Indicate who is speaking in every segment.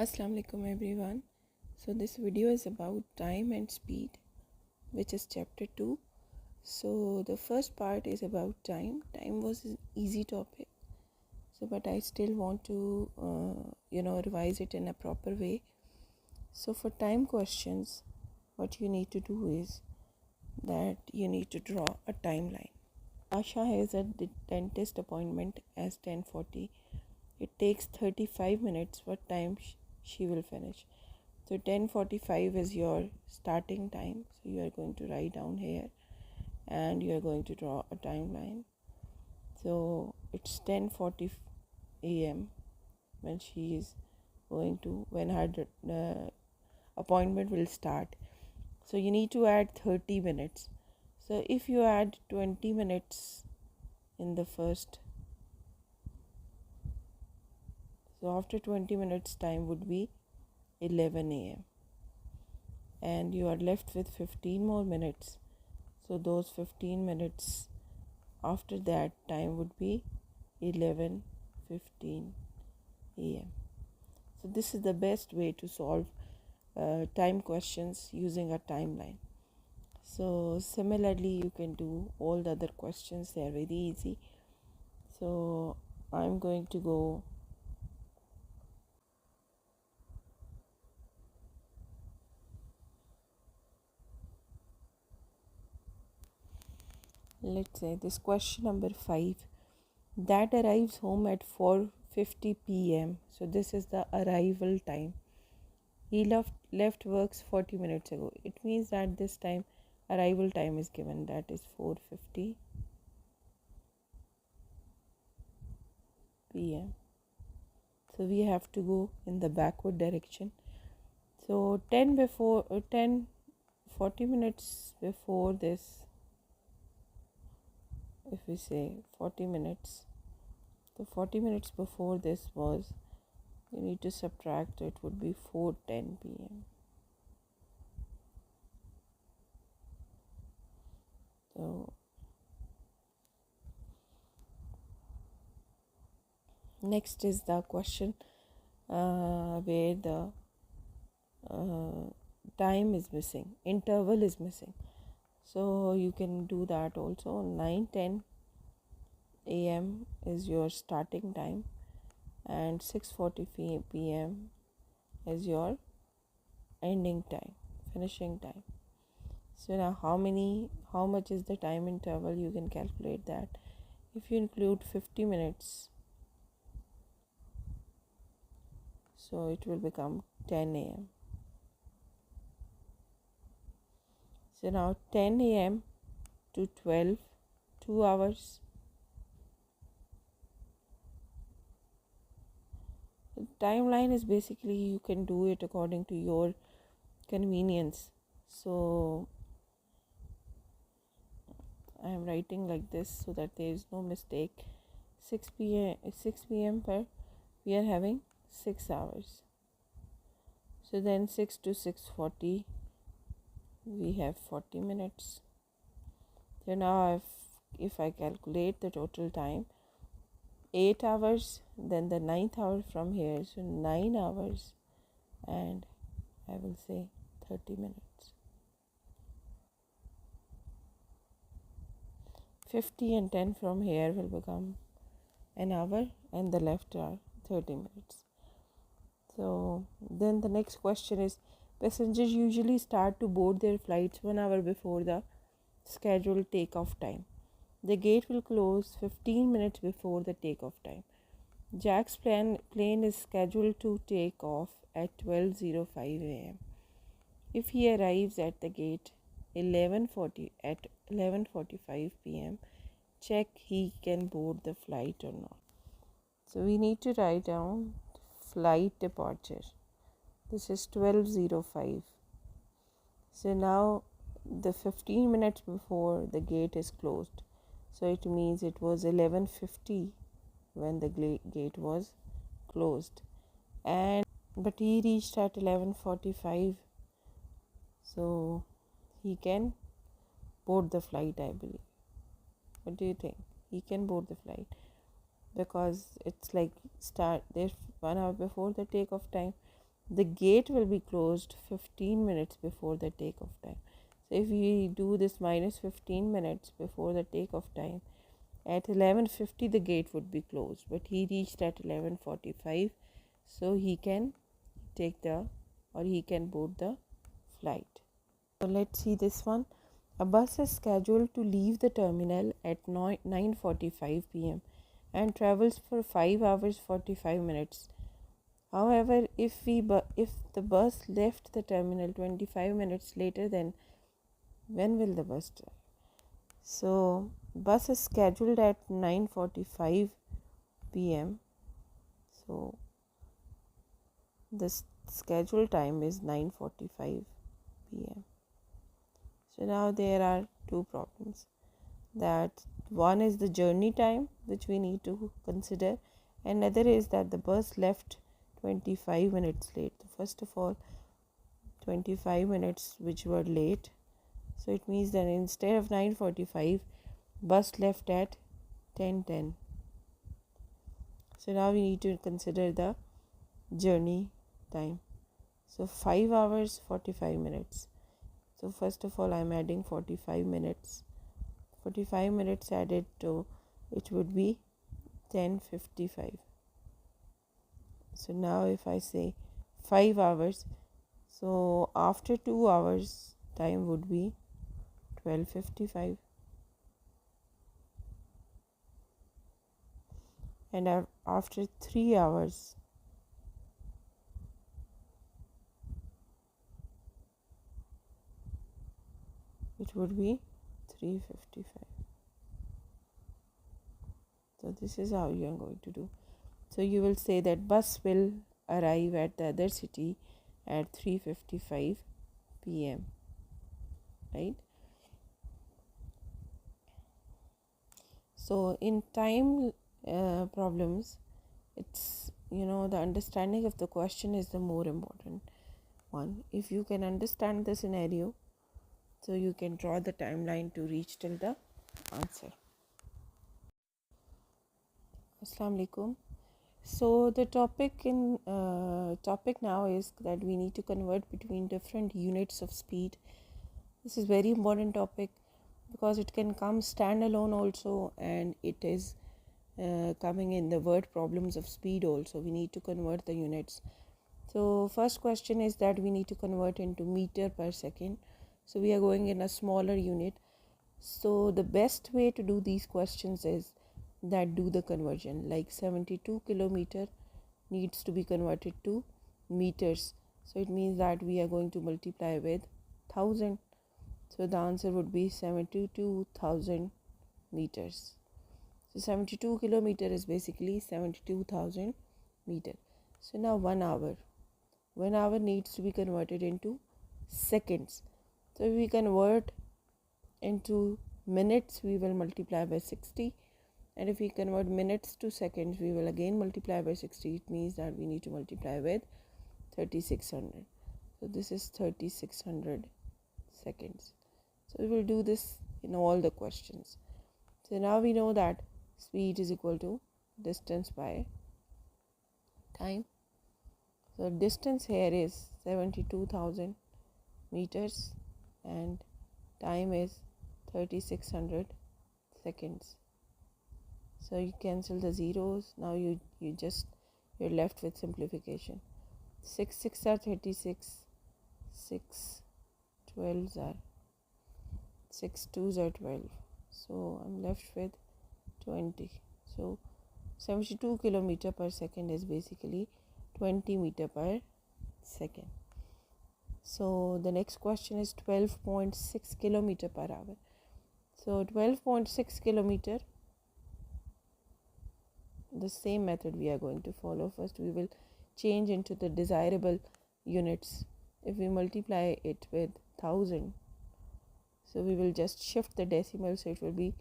Speaker 1: Assalamu alaikum everyone. So this video is about time and speed, which is chapter 2. So the first part is about time. Time was an easy topic, so but I still want to revise it in a proper way. So for time questions, what you need to do is that you need to draw a timeline. Asha has a dentist appointment as 10:40. It takes 35 minutes. What time she will finish? So 10:45 is your starting time. So you are going to write down here and you are going to draw a timeline. So it's 10:40 a.m. when she is when her appointment will start. So you need to add 30 minutes. So if you add 20 minutes in the first, so after 20 minutes time would be 11 a.m. and you are left with 15 more minutes. So those 15 minutes after that time would be 11:15 a.m. So this is the best way to solve time questions using a timeline. So similarly you can do all the other questions. They are very easy. So I'm going to go let's say this question number 5. That arrives home at 4:50 p.m. So this is the arrival time. He left works 40 minutes ago. It means that this time arrival time is given, that is 4:50 p.m. So we have to go in the backward direction. So 40 minutes before this, if we say 40 minutes, so 40 minutes before this was, you need to subtract, it would be 4:10 p.m. So next is the question where the time is missing, interval is missing. So you can do that also. 9:10 a.m. is your starting time and 6:40 p.m. is your ending time, finishing time. So now how much is the time interval? You can calculate that. If you include 50 minutes, so it will become 10 a.m. So now 10 a.m. to 12, 2 hours. The timeline is basically, you can do it according to your convenience. So I am writing like this so that there is no mistake. 6 p.m. per, we are having 6 hours. So then 6 to 6:40, we have 40 minutes. So now if I calculate the total time, 8 hours, then the 9th hour from here, so 9 hours and I will say 30 minutes. 50 and 10 from here will become an hour and the left are 30 minutes. So then the next question is, passengers usually start to board their flights 1 hour before the scheduled takeoff time. The gate will close 15 minutes before the takeoff time. Jack's plane is scheduled to take off at 12:05 a.m. If he arrives at the gate 11:45 p.m., check he can board the flight or not. So we need to write down flight departure. This is 12:05. So now the 15 minutes before the gate is closed. So it means it was 11:50 when the gate was closed, but he reached at 11:45, so he can board the flight, I believe. What do you think? He can board the flight because it's like start there 1 hour before the takeoff time. the gate will be closed 15 minutes before the takeoff time. So if we do this minus 15 minutes before the takeoff time, at 11:50 the gate would be closed, but he reached at 11:45, so he can he can board the flight. So let's see this one. A bus is scheduled to leave the terminal at 9:45 p.m. and travels for 5 hours 45 minutes. However, if the bus left the terminal 25 minutes later, then when will the bus drive? So bus is scheduled at 9:45 p.m. So the scheduled time is 9:45 p.m. So now there are two problems. That one is the journey time, which we need to consider, and another is that the bus left 25 minutes late. First of all, 25 minutes which were late, so it means that instead of 9:45, bus left at 10:10. So now we need to consider the journey time. So 5 hours 45 minutes. So first of all, I'm adding 45 minutes. 45 minutes added to it would be 10:55. So now if I say 5 hours, so after 2 hours time would be 12:55, and after 3 hours it would be 3:55. So this is how you are going to do. So you will say that bus will arrive at the other city at 3:55 p.m. right? So in time problems, it's the understanding of the question is the more important one. If you can understand the scenario, so you can draw the timeline to reach till the answer. Assalamu alaikum. So the topic now is that we need to convert between different units of speed. This is very important topic because it can come standalone also, and it is coming in the word problems of speed also. We need to convert the units. So first question is that we need to convert into meter per second. So we are going in a smaller unit. So the best way to do these questions is that do the conversion, like 72 kilometer needs to be converted to meters. So it means that we are going to multiply with 1000. So the answer would be 72,000 meters. So 72 kilometer is basically 72,000 meter. So now 1 hour. 1 hour needs to be converted into seconds. So if we convert into minutes, we will multiply by 60. And if we convert minutes to seconds, we will again multiply by 60. It means that we need to multiply with 3600. So this is 3600 seconds. So we will do this in all the questions. So now we know that speed is equal to distance by time. So distance here is 72,000 meters and time is 3600 seconds. So you cancel the zeros. Now you're left with simplification. 6 6 are 36, 6 12s are 6 2s are 12. So I'm left with 20. So 72 kilometer per second is basically 20 meter per second. So the next question is 12.6 kilometer per hour. So 12.6 kilometer, the same method we are going to follow. First we will change into the desirable units. If we multiply it with 1000, so we will just shift the decimal, so it will be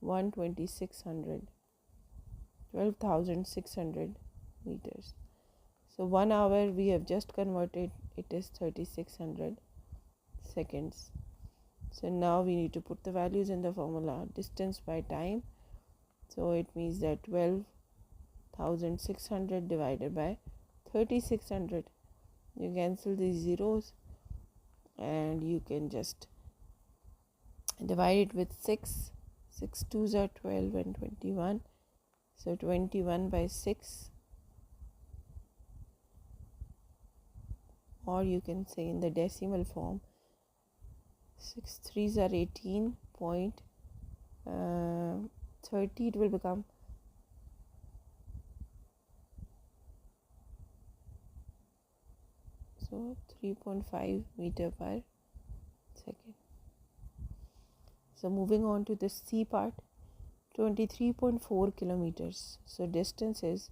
Speaker 1: 12600, 12,600 meters. So 1 hour we have just converted, it is 3600 seconds. So now we need to put the values in the formula. Distance by time, so it means that 12,600 divided by 3600. You cancel these zeros and you can just divide it with 6. 6 2s are 12 and 21. So 21 by 6, or you can say in the decimal form, 6 3s are 18.30. It will become so 3.5 meter per second. So moving on to the C part, 23.4 kilometers. So distance is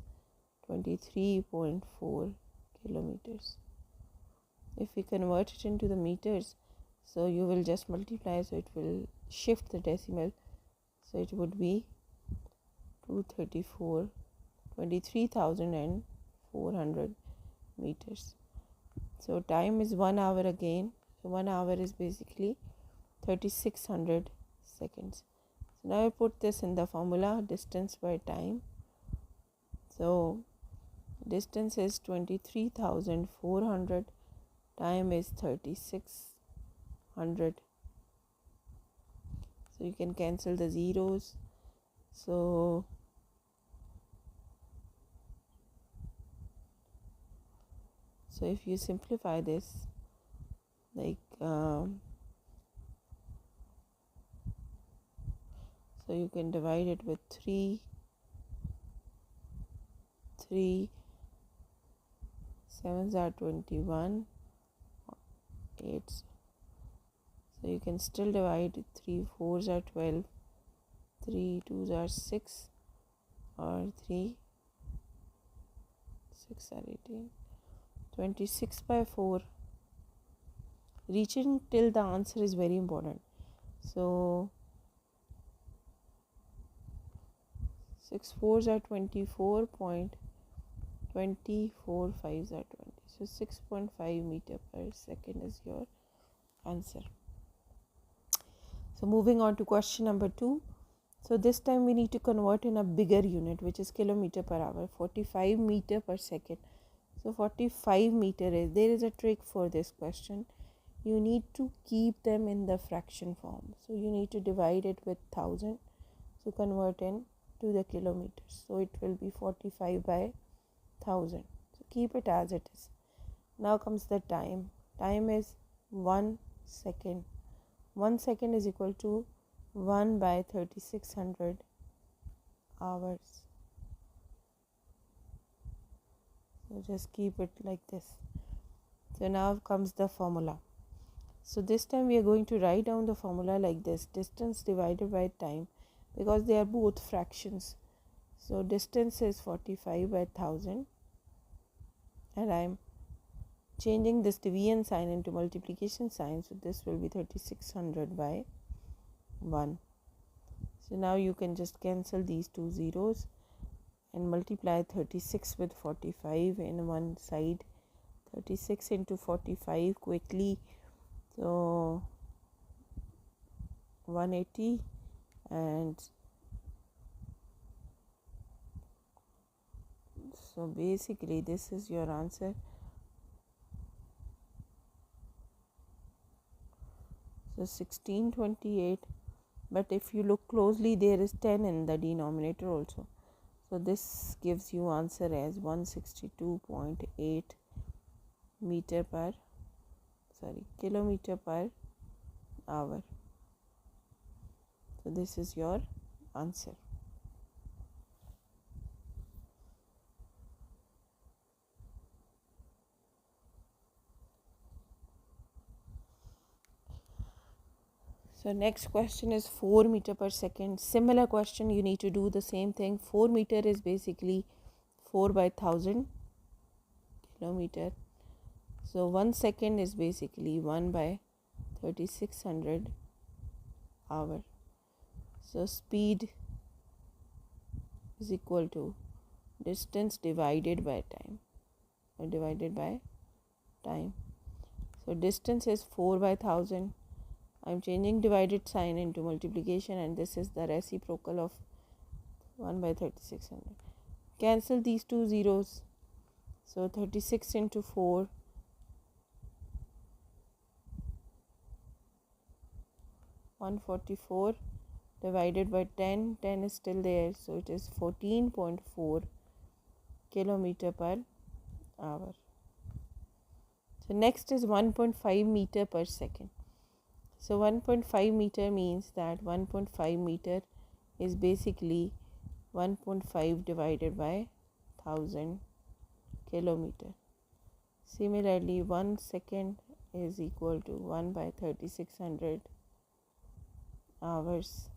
Speaker 1: 23.4 kilometers. If we convert it into the meters, so you will just multiply, so it will shift the decimal. So it would be 23,400 meters. So time is 1 hour again. So 1 hour is basically 3600 seconds. So now I put this in the formula, distance by time. So distance is 23,400, time is 3600. So you can cancel the zeros. So if you simplify this, like so you can divide it with 3 7s are 21, 8s. So you can still divide it. 3 4s are 12, 3 2s are 6, or 3 6 are 18. 26 by 4. Reaching till the answer is very important. So 6 4s are 24 point, 24 5s are 20. So 6.5 meter per second is your answer. So moving on to question number 2. So this time we need to convert in a bigger unit, which is kilometer per hour, 45 meter per second. So 45 meter is, there is a trick for this question. You need to keep them in the fraction form. So you need to divide it with 1000 to convert in to the kilometers. So it will be 45 by 1000. So keep it as it is. Now comes the time. Time is 1 second. 1 second is equal to 1 by 3600 hours. So just keep it like this. So now comes the formula. So this time we are going to write down the formula like this: distance divided by time, because they are both fractions. So distance is 45 by 1000, and I am changing this division sign into multiplication sign. So this will be 3600 by 1. So now you can just cancel these two zeros and multiply 36 with 45 in one side. 36 into 45 quickly. So 180, and so basically this is your answer. So 1628, but if you look closely, there is 10 in the denominator also. So this gives you answer as 162.8 kilometer per hour. So this is your answer. So next question is 4 meter per second. Similar question, you need to do the same thing. 4 meter is basically 4 by 1000 kilometer. So 1 second is basically 1 by 3600 hour. So speed is equal to distance divided by time, So distance is 4 by 1000. I'm changing divided sign into multiplication, and this is the reciprocal of 1 by 3600. Cancel these two zeros. So 36 into 4 144 divided by 10, 10 is still there, so it is 14.4 kilometer per hour. So next is 1.5 meter per second. So 1.5 meter means that 1.5 meter is basically 1.5 divided by 1000 kilometer. Similarly, 1 second is equal to 1 by 3600 hours.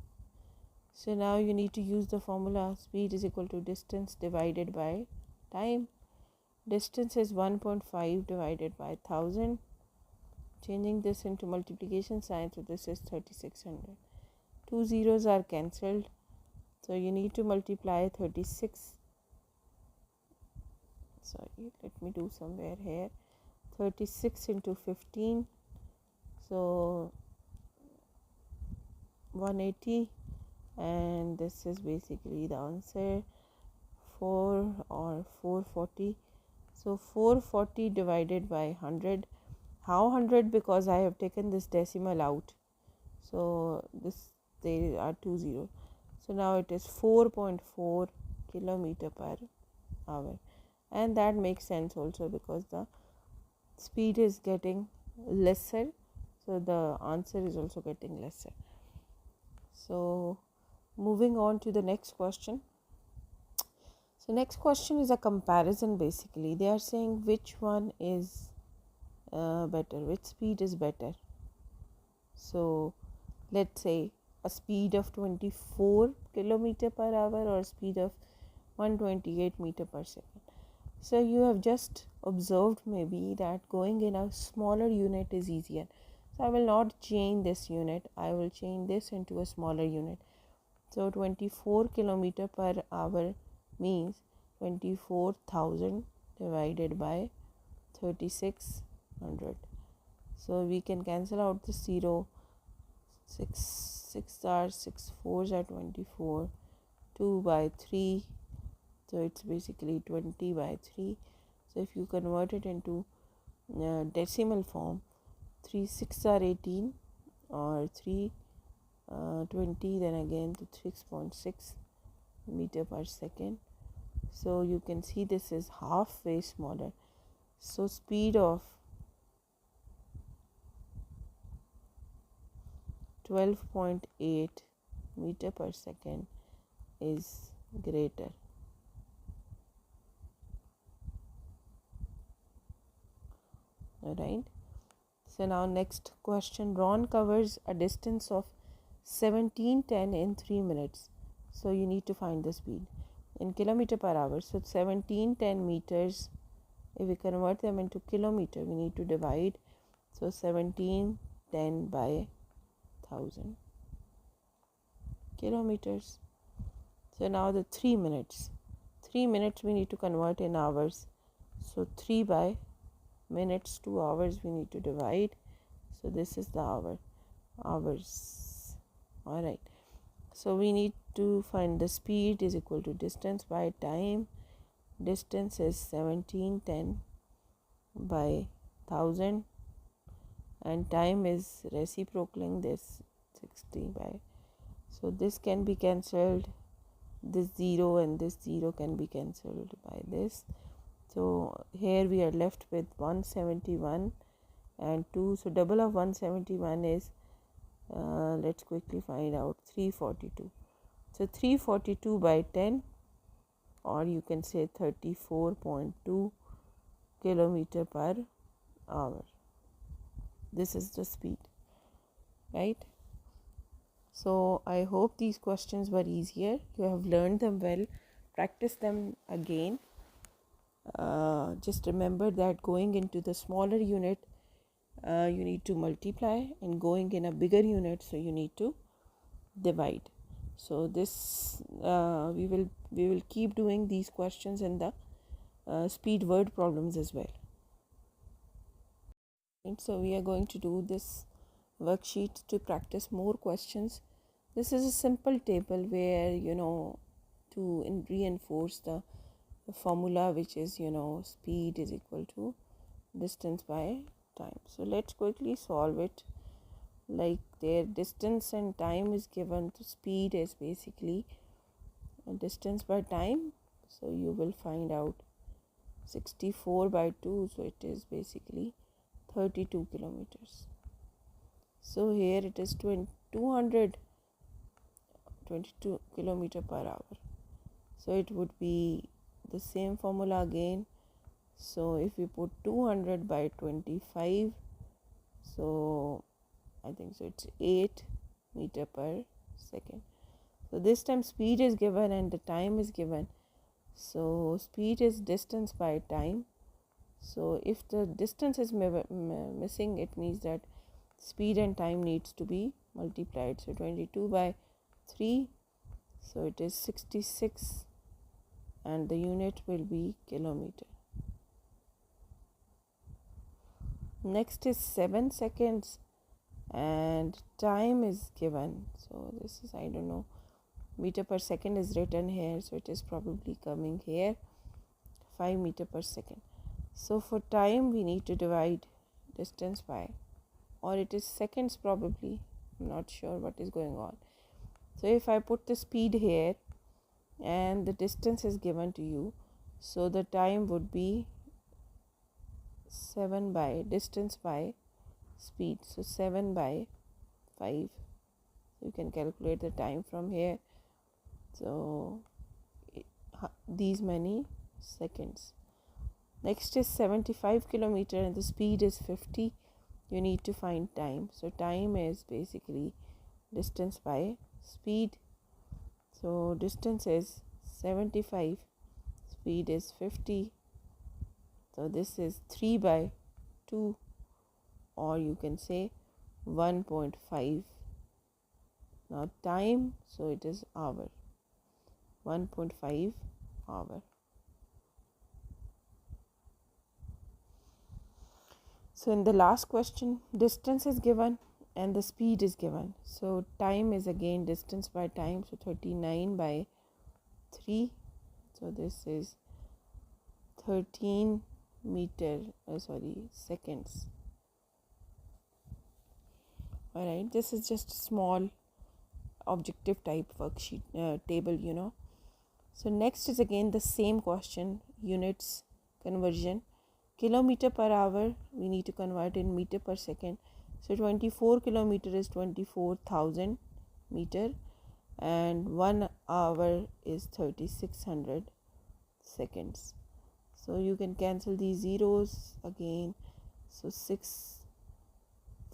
Speaker 1: So now you need to use the formula speed is equal to distance divided by time. Distance is 1.5 divided by 1000. Changing this into multiplication sign, so this is 3600. Two zeros are cancelled, so you need to multiply 36. Sorry, let me do somewhere here. 36 into 15, so 180, and this is basically the answer 4 or 440. So 440 divided by 100. How 100? Because I have taken this decimal out, so this there are two zeros. So now it is 4.4 kilometer per hour, and that makes sense also because the speed is getting lesser, so the answer is also getting lesser. So moving on to the next question. So next question is a comparison. Basically they are saying which one is better, which speed is better. So let's say a speed of 24 kilometer per hour or speed of 128 meter per second. So you have just observed maybe that going in a smaller unit is easier. So I will not change this unit, I will change this into a smaller unit. So 24 kilometer per hour means 24,000 divided by 3600. So we can cancel out the 0. 6 are 6 4s are 24, 2 by 3, so it's basically 20 by 3. So if you convert it into decimal form, 3 6 are 18 or 3 20, then again to 6.6 meter per second. So you can see this is halfway smaller. So speed of 12.8 meter per second is greater. Alright. So now next question. Ron covers a distance of 1710 in 3 minutes. So you need to find the speed in kilometer per hour. So 1710 meters, if we convert them into kilometer, we need to divide. So 1710 by 1000 kilometers. So now the 3 minutes. 3 minutes we need to convert in hours. So 3 by minutes to hours we need to divide. So this is the hours. Alright. So we need to find the speed is equal to distance by time. Distance is 1710 by 1000, and time is reciprocaling this 60 by. So this can be cancelled. This 0 and this 0 can be cancelled by this. So here we are left with 171 and 2. So double of 171 is let's quickly find out, 342. So 342 by 10, or you can say 34.2 kilometer per hour. This is the speed, right? So I hope these questions were easier. You have learned them well. Practice them again. Just remember that going into the smaller unit, you need to multiply, and going in a bigger unit, so you need to divide. So this we will keep doing these questions in the speed word problems as well. And so we are going to do this worksheet to practice more questions. This is a simple table where to reinforce the formula, which is speed is equal to distance by time. So let's quickly solve it. like their distance and time is given. So speed is basically distance by time, so you will find out 64 by 2, so it is basically 32 kilometers. So here it is 222 kilometer per hour. So it would be the same formula again. So if we put 200 by 25, so I think so it's 8 meter per second. So this time speed is given and the time is given. So speed is distance by time. So if the distance is missing, it means that speed and time needs to be multiplied. So 22 by 3, so it is 66, and the unit will be kilometer. Next is 7 seconds and time is given. So this is, I don't know, meter per second is written here, so it is probably coming here 5 meter per second. So for time we need to divide distance by, or it is seconds probably, I'm not sure what is going on. So if I put the speed here and the distance is given to you, so the time would be 7 by distance by speed, so 7 by 5. You can calculate the time from here. So these many seconds. Next is 75 kilometer and the speed is 50. You need to find time. So time is basically distance by speed. So distance is 75, speed is 50. So this is 3 by 2, or you can say 1.5. Now time, so it is hour, 1.5 hour. So in the last question, distance is given and the speed is given. So time is again distance by time, so 39 by 3. So this is 13 seconds. Alright, this is just a small objective type worksheet table, So next is again the same question, units conversion. Kilometer per hour, we need to convert in meter per second. So 24 kilometer is 24,000 meter, and 1 hour is 3600 seconds. So you can cancel these zeros again. So 6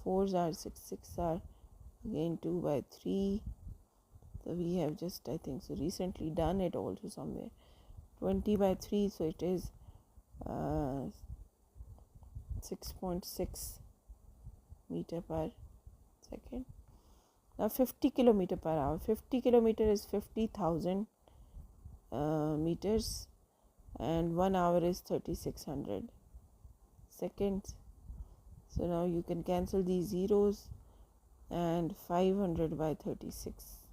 Speaker 1: 4s are 6, 6 are again 2 by 3. So we have just, I think so, recently done it also somewhere. 20 by 3, so it is 6.6 meter per second. Now 50 kilometer per hour. 50 kilometer is 50,000 meters, and 1 hour is 3600 seconds. So now you can cancel these zeros, and 500 by 36.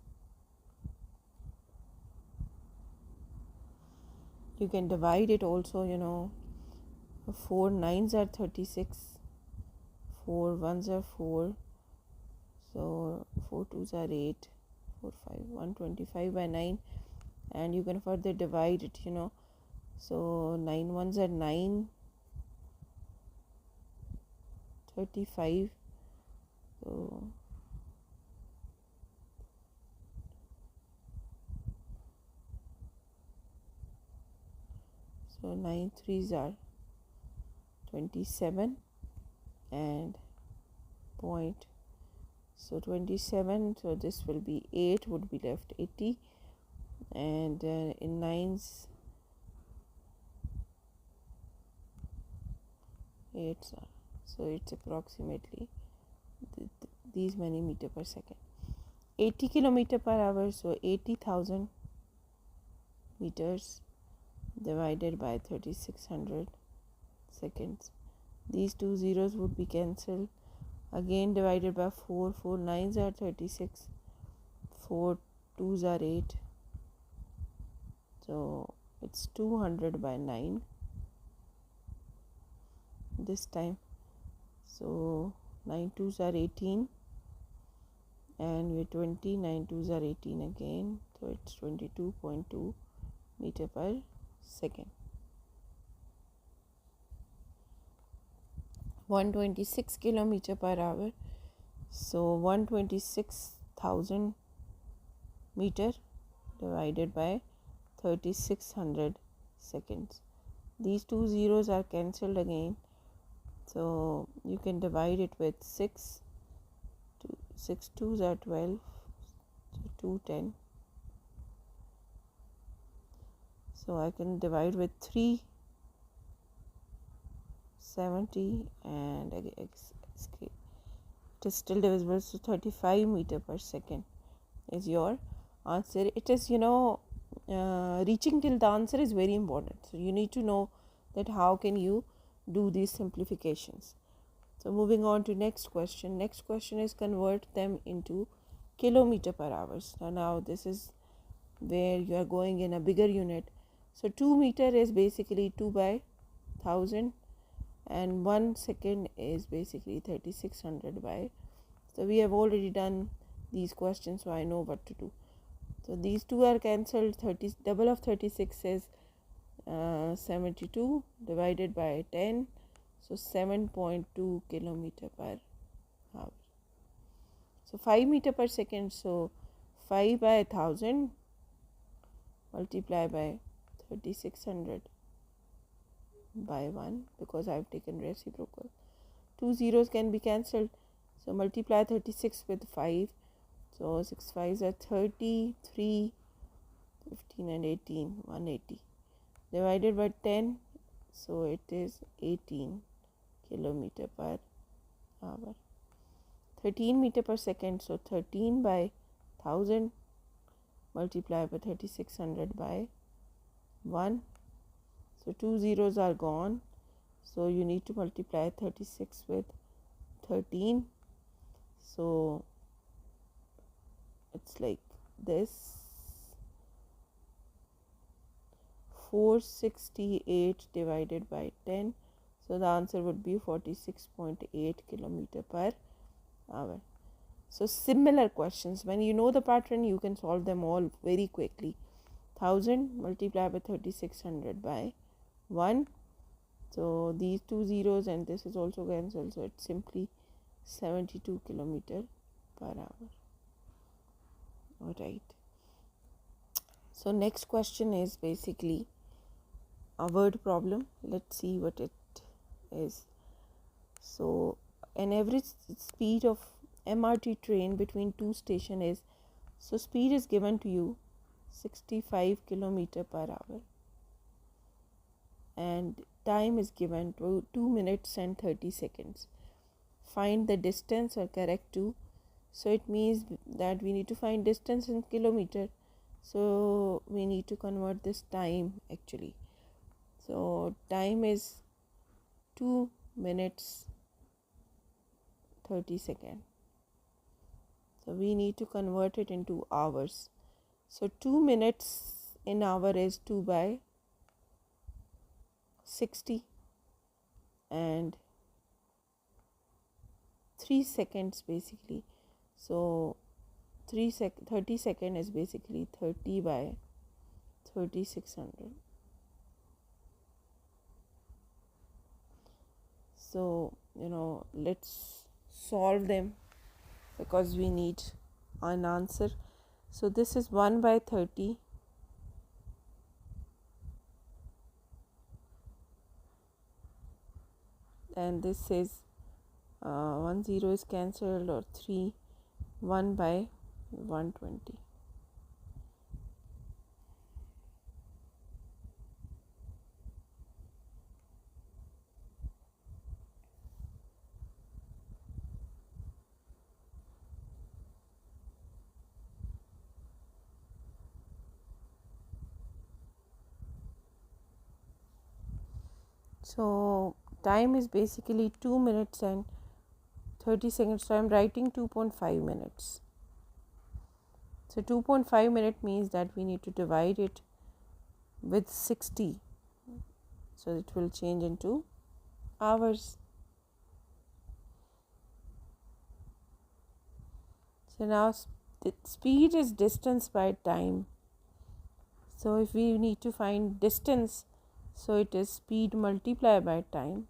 Speaker 1: You can divide it also, 4 9s are 36, 4 1s are 4, so 4 2s are 8, 4 5 125 by 9, and you can further divide it, so 9 1s are 9, 35, so so 9 3s are 27, and point, so 27, so this will be 8, would be left 80, and in 9s 8s are, so it's approximately these many meter per second. 80 kilometer per hour, so 80,000 meters divided by 3600 seconds. These two zeros would be cancelled. Again divided by 4, 4 9s are 36, 4 2s are 8, so it's 200 by 9 this time. So 9 2s are 18, and we're 20, 9 2s are 18 again, so it's 22.2 meter per second. 126 kilometer per hour, so 126,000 meter divided by 3600 seconds. These two zeros are cancelled again, so you can divide it with 6. 6 2s are 12, so 210. So I can divide with 370 and it is still divisible, so 35 meter per second is your answer. It is, reaching till the answer is very important. So you need to know that how can you do these simplifications. So moving on to next question. Next question is convert them into kilometer per hour. So now this is where you are going in a bigger unit. So 2 meter is basically 2 by 1000 and 1 second is basically 3600 by. So we have already done these questions, so I know what to do. So these two are cancelled. Double of 36 is 72 divided by 10, so 7.2 kilometer per hour. So 5 meter per second, so 5 by 1000 multiply by 3600 by 1, because I have taken reciprocal. 2 zeros can be cancelled, so multiply 36 with 5, so 6 5s are 30, 3, 15 and 18, 180 divided by 10, so it is 18 kilometer per hour. 13 meter per second, so 13 by 1000 multiply by 3600 by 1, so 2 zeros are gone, so you need to multiply 36 with 13, so it's like this, 468 divided by 10, so the answer would be 46.8 kilometer per hour. So similar questions, when you know the pattern, you can solve them all very quickly. 1000 multiply by 3600 by 1, so these two zeros and this is also cancelled, so it's simply 72 kilometer per hour. All right, so next question is basically a word problem. Let's see what it is. So an average speed of MRT train between two stations is, so speed is given to you 65 kilometer per hour and time is given to 2 minutes and 30 seconds. Find the distance or correct to. So it means that we need to find distance in kilometer, so we need to convert this time actually. So time is 2 minutes 30 seconds, so we need to convert it into hours. So 2 minutes in hour is 2 by 60 and 3 seconds basically, so 30 second is basically 30 by 3600. So let's solve them because we need an answer. So this is 1 by 30 and this is 1 0 is cancelled, or 3, 1 by 120. So time is basically 2 minutes and 30 seconds, so I am writing 2.5 minutes. So 2.5 minute means that we need to divide it with 60, so it will change into hours. So now the speed is distance by time. So if we need to find distance, so it is speed multiplied by time.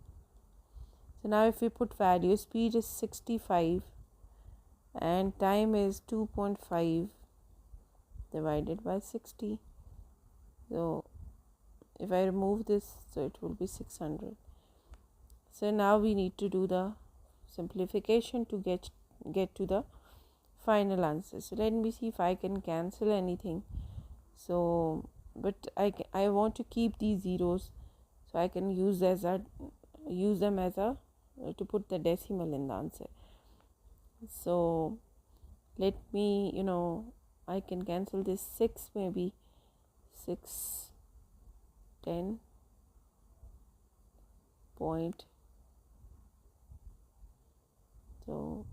Speaker 1: So now if we put value, speed is 65 and time is 2.5 divided by 60. So if I remove this, so it will be 600. So now we need to do the simplification to get to the final answer. So let me see if I can cancel anything. So but I want to keep these zeros, so I can use them as a to put the decimal in the answer. So let me, I can cancel this 6, maybe 6 10 point, so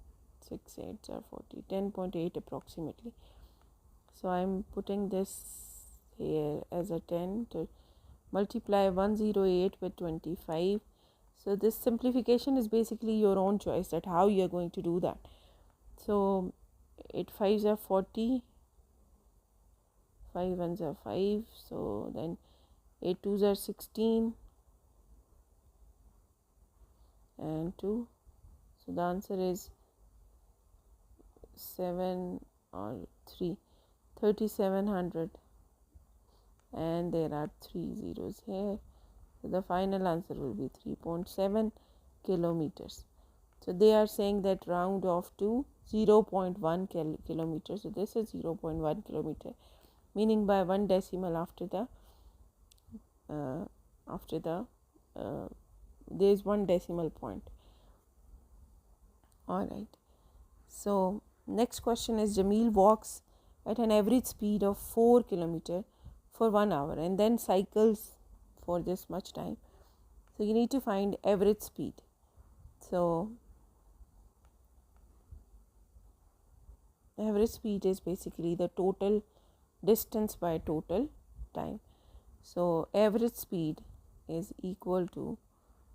Speaker 1: 6 8s are 40, 10.8 approximately. So I'm putting this here as a 10 to multiply 108 with 25. So this simplification is basically your own choice that how you are going to do that. So 8 5s are 40, 5 1s are 5, so then 8 2s are 16 and 2. So the answer is 7 or 3, 3700, and there are 3 zeros here. So the final answer will be 3.7 kilometers. So they are saying that round off to 0.1 kilometer. So this is 0.1 kilometer, meaning by one decimal after the there is one decimal point. All right. So next question is, Jamil walks at an average speed of 4 kilometer for 1 hour and then cycles for this much time. So you need to find average speed. So average speed is basically the total distance by total time. So average speed is equal to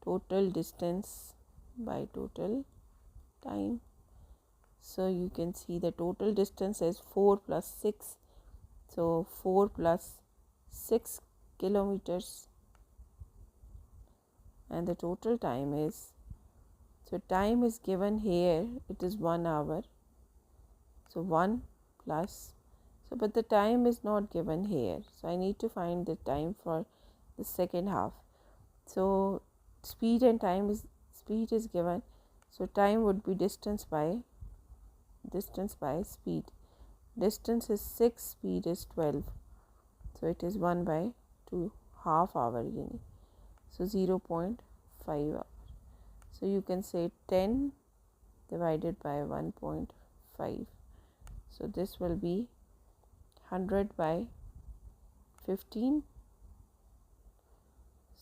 Speaker 1: total distance by total time. So you can see the total distance is 4 plus 6. So 4 plus 6 kilometers, and the total time is, so time is given here, it is 1 hour. So 1 plus, so but the time is not given here. So I need to find the time for the second half. So speed and time is, speed is given. So time would be distance by speed. Distance is 6, speed is 12. So it is 1 by 2, half hour you need. So 0.5 hour. So you can say 10 divided by 1.5. So this will be 100 by 15.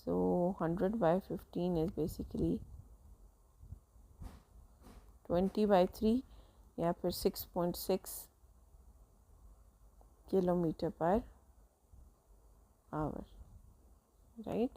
Speaker 1: So 100 by 15 is basically 20 by 3, yeah, per 6.6 kilometer per hour, right?